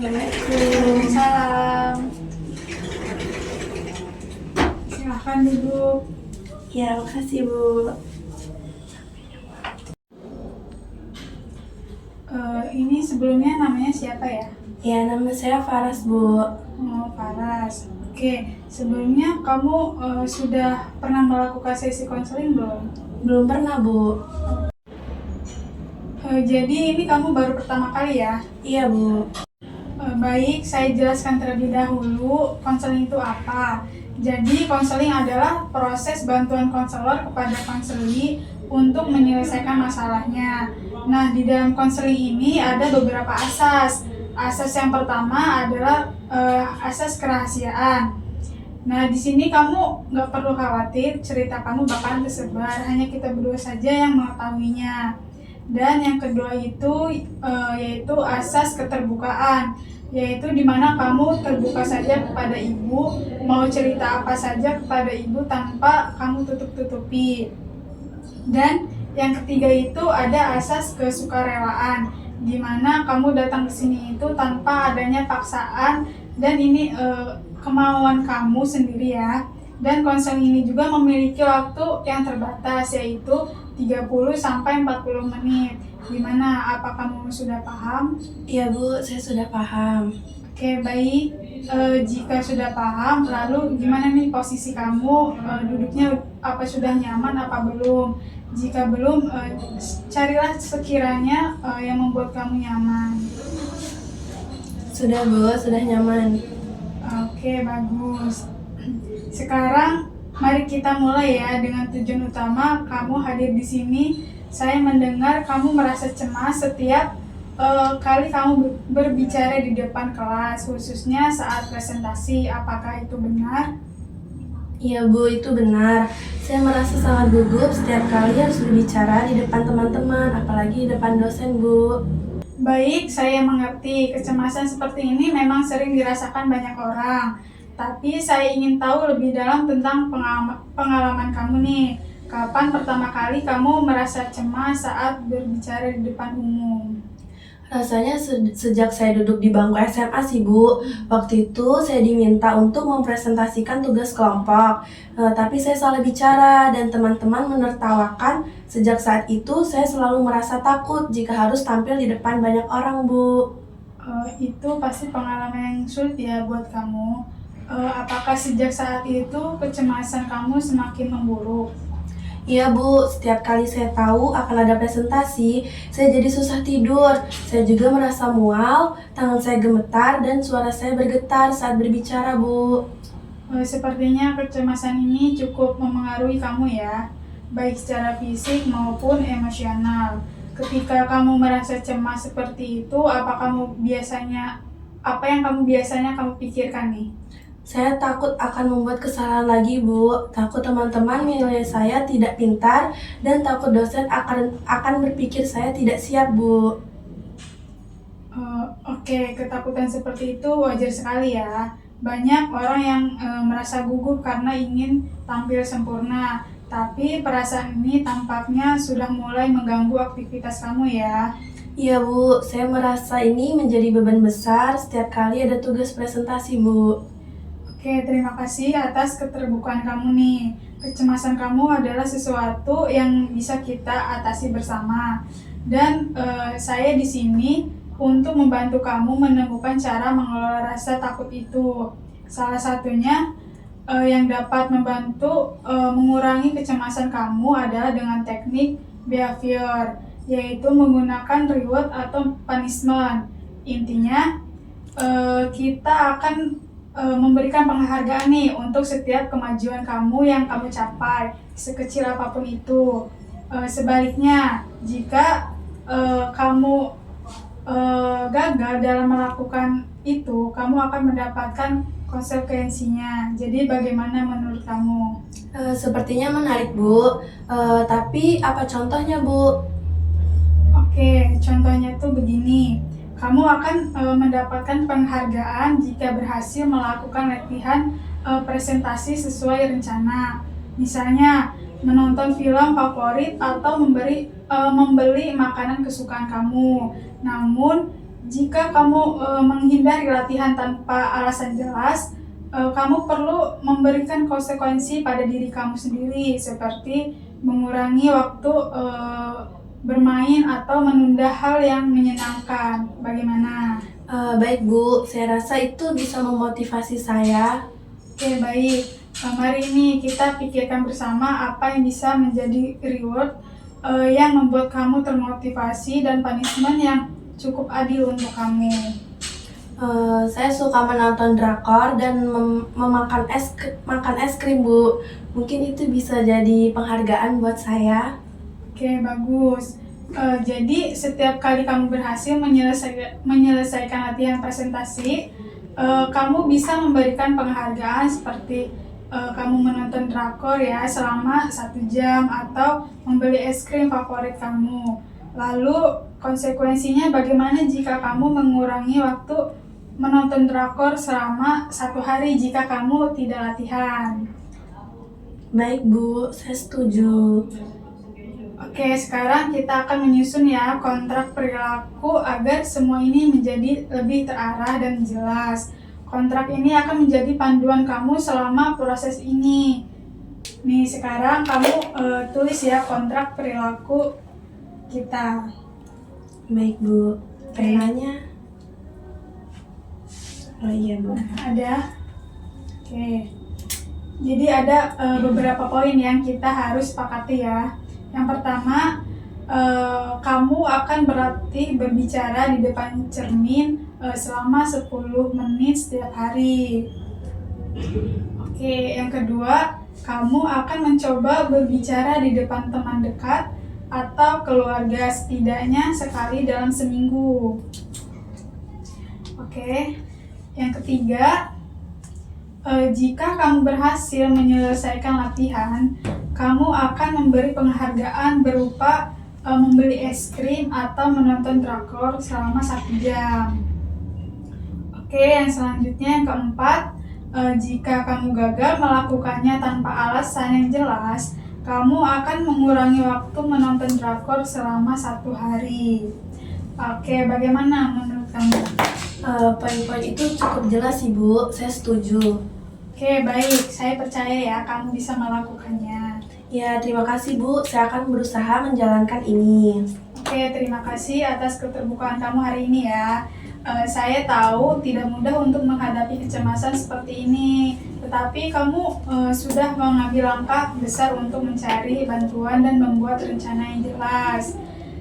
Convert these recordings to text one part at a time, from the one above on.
Assalamualaikum. Salam. Silahkan duduk. Ya, makasih Bu. Ini sebelumnya namanya siapa ya? Ya, nama saya Faras Bu. Oh, Faras. Oke, sebelumnya kamu sudah pernah melakukan sesi konseling belum? Belum pernah Bu. Jadi ini kamu baru pertama kali ya? Iya Bu. Baik, saya jelaskan terlebih dahulu konseling itu apa. Jadi konseling adalah proses bantuan konselor kepada konseli untuk menyelesaikan masalahnya. Nah, di dalam konseling ini ada beberapa asas. Asas yang pertama adalah asas kerahasiaan. Nah, di sini kamu nggak perlu khawatir cerita kamu bakalan tersebar, hanya kita berdua saja yang mengetahuinya. Dan yang kedua itu yaitu asas keterbukaan, yaitu dimana kamu terbuka saja kepada ibu, mau cerita apa saja kepada ibu tanpa kamu tutup-tutupi. Dan yang ketiga itu ada asas kesukarelaan, di mana kamu datang ke sini itu tanpa adanya paksaan dan ini kemauan kamu sendiri ya. Dan konseling ini juga memiliki waktu yang terbatas, yaitu 30 sampai 40 menit. Gimana, apa kamu sudah paham? Iya Bu, saya sudah paham. Oke, baik. Jika sudah paham, lalu gimana nih posisi kamu? Duduknya apa sudah nyaman apa belum? Jika belum, carilah sekiranya yang membuat kamu nyaman. Sudah Bu, sudah nyaman. Oke, bagus. Sekarang mari kita mulai ya dengan tujuan utama kamu hadir di sini. Saya mendengar kamu merasa cemas setiap kali kamu berbicara di depan kelas, khususnya saat presentasi. Apakah itu benar? Iya Bu, itu benar. Saya merasa sangat gugup setiap kali harus berbicara di depan teman-teman, apalagi di depan dosen Bu. Baik, saya mengerti. Kecemasan seperti ini memang sering dirasakan banyak orang. Tapi saya ingin tahu lebih dalam tentang pengalaman kamu nih. Kapan pertama kali kamu merasa cemas saat berbicara di depan umum? Rasanya sejak saya duduk di bangku SMA sih Bu. Waktu itu saya diminta untuk mempresentasikan tugas kelompok. Tapi saya salah bicara dan teman-teman menertawakan. Sejak saat itu saya selalu merasa takut jika harus tampil di depan banyak orang Bu. Itu pasti pengalaman yang sulit ya buat kamu. Apakah sejak saat itu kecemasan kamu semakin memburuk? Iya Bu, setiap kali saya tahu akan ada presentasi, saya jadi susah tidur. Saya juga merasa mual, tangan saya gemetar, dan suara saya bergetar saat berbicara Bu. Sepertinya kecemasan ini cukup memengaruhi kamu ya, baik secara fisik maupun emosional. Ketika kamu merasa cemas seperti itu, apa yang kamu biasanya pikirkan nih? Saya takut akan membuat kesalahan lagi Bu, takut teman-teman menilai saya tidak pintar, dan takut dosen akan berpikir saya tidak siap Bu. Oke, ketakutan seperti itu wajar sekali ya. Banyak orang yang merasa gugup karena ingin tampil sempurna, tapi perasaan ini tampaknya sudah mulai mengganggu aktivitas kamu ya. Iya Bu, saya merasa ini menjadi beban besar setiap kali ada tugas presentasi Bu. Oke, terima kasih atas keterbukaan kamu nih. Kecemasan kamu adalah sesuatu yang bisa kita atasi bersama. Dan saya di sini untuk membantu kamu menemukan cara mengelola rasa takut itu. Salah satunya yang dapat membantu mengurangi kecemasan kamu adalah dengan teknik behavior, yaitu menggunakan reward atau punishment. Intinya kita akan memberikan penghargaan nih untuk setiap kemajuan kamu yang kamu capai, sekecil apapun itu. Sebaliknya, jika kamu gagal dalam melakukan itu, kamu akan mendapatkan konsekuensinya. Jadi bagaimana menurut kamu? Sepertinya menarik Bu, tapi apa contohnya Bu? Oke, contohnya tuh begini. Kamu akan mendapatkan penghargaan jika berhasil melakukan latihan presentasi sesuai rencana. Misalnya, menonton film favorit atau membeli makanan kesukaan kamu. Namun, Jika kamu menghindari latihan tanpa alasan jelas, kamu perlu memberikan konsekuensi pada diri kamu sendiri, seperti mengurangi waktu bermain atau menunda hal yang menyenangkan. Bagaimana? Baik Bu, saya rasa itu bisa memotivasi saya. Oke, baik. Mari ini kita pikirkan bersama apa yang bisa menjadi reward yang membuat kamu termotivasi dan punishment yang cukup adil untuk kamu. Saya suka menonton drakor dan makan es krim Bu. Mungkin itu bisa jadi penghargaan buat saya. Oke, bagus. Jadi setiap kali kamu berhasil menyelesaikan latihan presentasi, kamu bisa memberikan penghargaan seperti kamu menonton drakor ya selama 1 jam atau membeli es krim favorit kamu. Lalu konsekuensinya bagaimana jika kamu mengurangi waktu menonton drakor selama 1 hari jika kamu tidak latihan? Baik Bu, saya setuju. Oke, sekarang kita akan menyusun ya kontrak perilaku agar semua ini menjadi lebih terarah dan jelas. Kontrak ini akan menjadi panduan kamu selama proses ini. Nih, sekarang kamu tulis ya kontrak perilaku kita. Baik Bu, penanya? Oh iya Bu. Ada? Oke. Jadi ada beberapa poin yang kita harus sepakati ya. Yang pertama, kamu akan berlatih berbicara di depan cermin selama 10 menit setiap hari. Oke, yang kedua, kamu akan mencoba berbicara di depan teman dekat atau keluarga setidaknya sekali dalam seminggu. Oke, yang ketiga, jika kamu berhasil menyelesaikan latihan, kamu akan memberi penghargaan berupa membeli es krim atau menonton drakor selama 1 jam. Oke, yang selanjutnya yang keempat, jika kamu gagal melakukannya tanpa alasan yang jelas, kamu akan mengurangi waktu menonton drakor selama 1 hari. Oke, bagaimana menurut kamu? Poin-poin itu cukup jelas sih Bu, saya setuju. Oke, baik. Saya percaya ya kamu bisa melakukannya. Ya, terima kasih Bu, saya akan berusaha menjalankan ini. Oke, terima kasih atas keterbukaan kamu hari ini ya. Saya tahu tidak mudah untuk menghadapi kecemasan seperti ini, tetapi kamu sudah mengambil langkah besar untuk mencari bantuan dan membuat rencana yang jelas.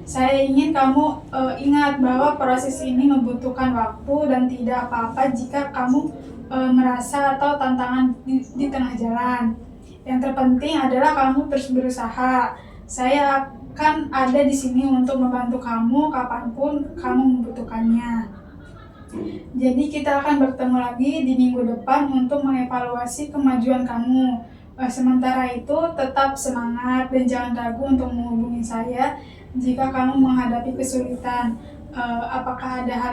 Saya ingin kamu ingat bahwa proses ini membutuhkan waktu dan tidak apa-apa jika kamu merasa atau tantangan di tengah jalan. Yang terpenting adalah kamu terus berusaha. Saya akan ada di sini untuk membantu kamu kapanpun kamu membutuhkannya. Jadi kita akan bertemu lagi di minggu depan untuk mengevaluasi kemajuan kamu. Sementara itu tetap semangat dan jangan ragu untuk menghubungi saya jika kamu menghadapi kesulitan. Apakah ada hal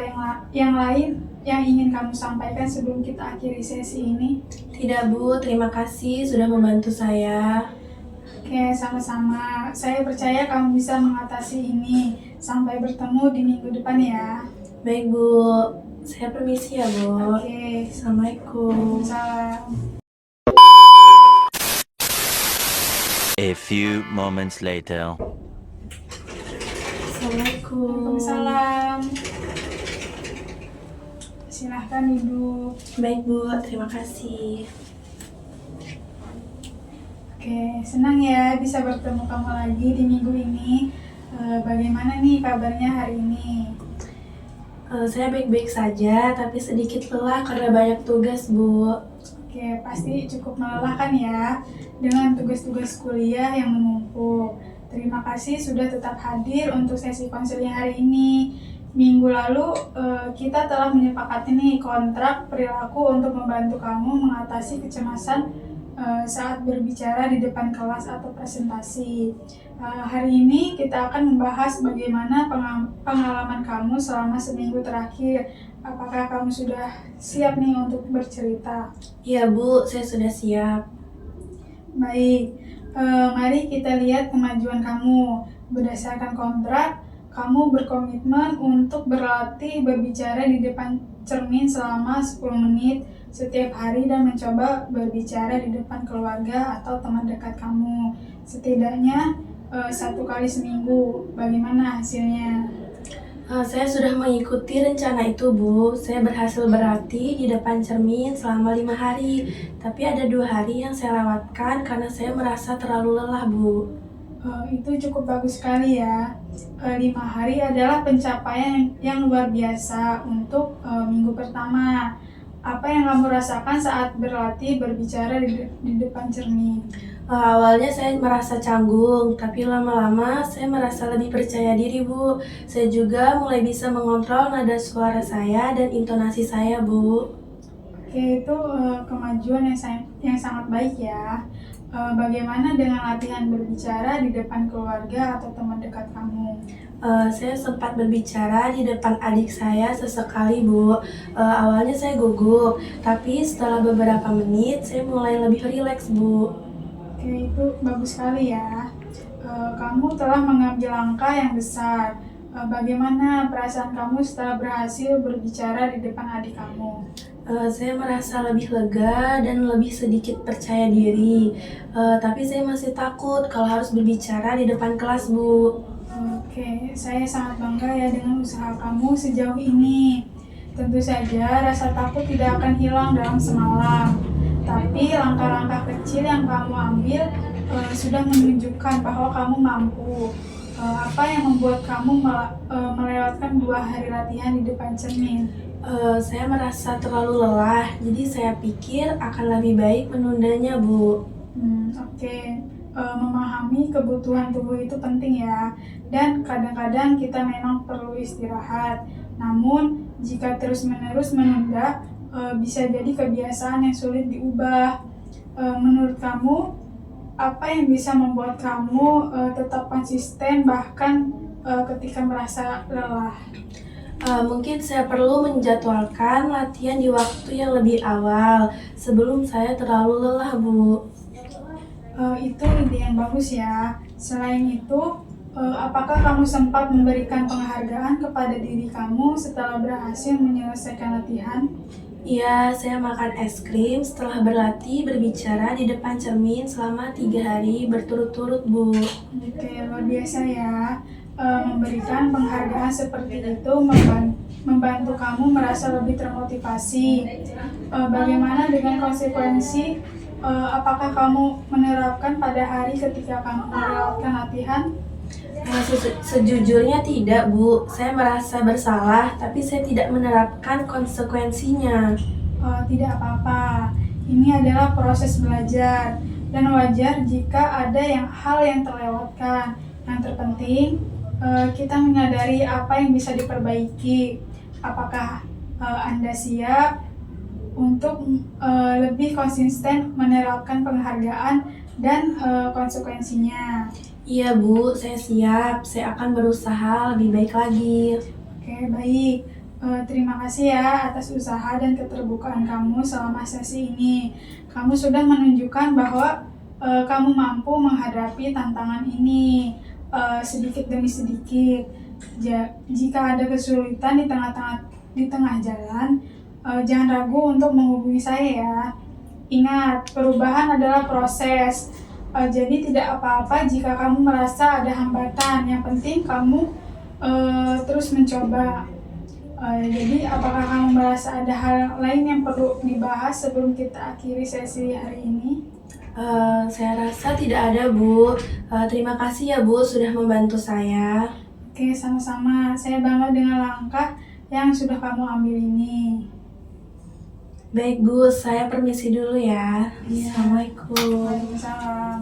yang lain yang ingin kamu sampaikan sebelum kita akhiri sesi ini? Tidak Bu, terima kasih sudah membantu saya. Oke, sama-sama. Saya percaya kamu bisa mengatasi ini. Sampai bertemu di minggu depan ya. Baik Bu, saya permisi ya Bu. Oke, Assalamualaikum. salam. A few moments later. Assalamualaikum. Waalaikumsalam. Silahkan duduk. Baik Bu, terima kasih. Oke, senang ya bisa bertemu kamu lagi di minggu ini. Bagaimana nih kabarnya hari ini? Saya baik-baik saja, tapi sedikit lelah karena banyak tugas Bu. Oke, pasti cukup melelahkan ya dengan tugas-tugas kuliah yang menumpuk. Terima kasih sudah tetap hadir untuk sesi konseling hari ini. Minggu lalu kita telah menyepakati nih kontrak perilaku untuk membantu kamu mengatasi kecemasan saat berbicara di depan kelas atau presentasi. Hari ini kita akan membahas bagaimana pengalaman kamu selama seminggu terakhir. Apakah kamu sudah siap nih untuk bercerita? Iya Bu, saya sudah siap. Baik, mari kita lihat kemajuan kamu. Berdasarkan kontrak, kamu berkomitmen untuk berlatih berbicara di depan cermin selama 10 menit setiap hari dan mencoba berbicara di depan keluarga atau teman dekat kamu setidaknya 1 kali seminggu. Bagaimana hasilnya? Saya sudah mengikuti rencana itu, Bu. Saya berhasil berlatih di depan cermin selama 5 hari. Tapi ada 2 hari yang saya lewatkan karena saya merasa terlalu lelah, Bu. Itu cukup bagus sekali ya. 5 hari adalah pencapaian yang luar biasa untuk minggu pertama. Apa yang kamu rasakan saat berlatih berbicara di depan cermin? Awalnya saya merasa canggung, tapi lama-lama saya merasa lebih percaya diri, Bu. Saya juga mulai bisa mengontrol nada suara saya dan intonasi saya, Bu. Oke, itu kemajuan yang sangat baik ya. Bagaimana dengan latihan berbicara di depan keluarga atau teman dekat kamu? Saya sempat berbicara di depan adik saya sesekali, Bu. Awalnya saya gugup, tapi setelah beberapa menit saya mulai lebih rileks, Bu. Oke, itu bagus sekali ya. Kamu telah mengambil langkah yang besar. Bagaimana perasaan kamu setelah berhasil berbicara di depan adik kamu? Saya merasa lebih lega dan lebih sedikit percaya diri. Tapi saya masih takut kalau harus berbicara di depan kelas, Bu. Oke, saya sangat bangga ya dengan usaha kamu sejauh ini. Tentu saja rasa takut tidak akan hilang dalam semalam. Tapi langkah-langkah kecil yang kamu ambil sudah menunjukkan bahwa kamu mampu. Apa yang membuat kamu melewatkan 2 hari latihan di depan cermin? Saya merasa terlalu lelah, jadi saya pikir akan lebih baik menundanya, Bu. Oke. Memahami kebutuhan tubuh itu penting ya. Dan kadang-kadang kita memang perlu istirahat. Namun, jika terus-menerus menunda, bisa jadi kebiasaan yang sulit diubah. Menurut kamu, apa yang bisa membuat kamu tetap konsisten bahkan ketika merasa lelah? Mungkin saya perlu menjadwalkan latihan di waktu yang lebih awal sebelum saya terlalu lelah, Bu. Itu ide yang bagus ya. Selain itu, apakah kamu sempat memberikan penghargaan kepada diri kamu setelah berhasil menyelesaikan latihan? Iya, saya makan es krim setelah berlatih berbicara di depan cermin selama 3 hari berturut-turut, Bu. Oke, luar biasa ya. Memberikan penghargaan seperti itu membantu kamu merasa lebih termotivasi. Bagaimana dengan konsekuensi? Apakah kamu menerapkan pada hari ketika kamu melewatkan latihan? Sejujurnya tidak, Bu. Saya merasa bersalah, tapi saya tidak menerapkan konsekuensinya. Tidak apa-apa. Ini adalah proses belajar dan wajar jika ada hal yang terlewatkan. Yang terpenting, kita menyadari apa yang bisa diperbaiki. Apakah Anda siap untuk lebih konsisten menerapkan penghargaan dan konsekuensinya? Iya, Bu, saya siap. Saya akan berusaha lebih baik lagi. Oke, baik. Terima kasih ya atas usaha dan keterbukaan kamu selama sesi ini. Kamu sudah menunjukkan bahwa kamu mampu menghadapi tantangan ini sedikit demi sedikit. Jika ada kesulitan di tengah jalan, jangan ragu untuk menghubungi saya ya. Ingat, perubahan adalah proses. Jadi tidak apa-apa jika kamu merasa ada hambatan. Yang penting kamu terus mencoba. Jadi apakah kamu merasa ada hal lain yang perlu dibahas sebelum kita akhiri sesi hari ini? Saya rasa tidak ada, Bu. Terima kasih ya, Bu, sudah membantu saya. Oke, sama-sama. Saya bangga dengan langkah yang sudah kamu ambil ini. Baik, Bu, saya permisi dulu ya. Iya. Assalamualaikum. Waalaikumsalam.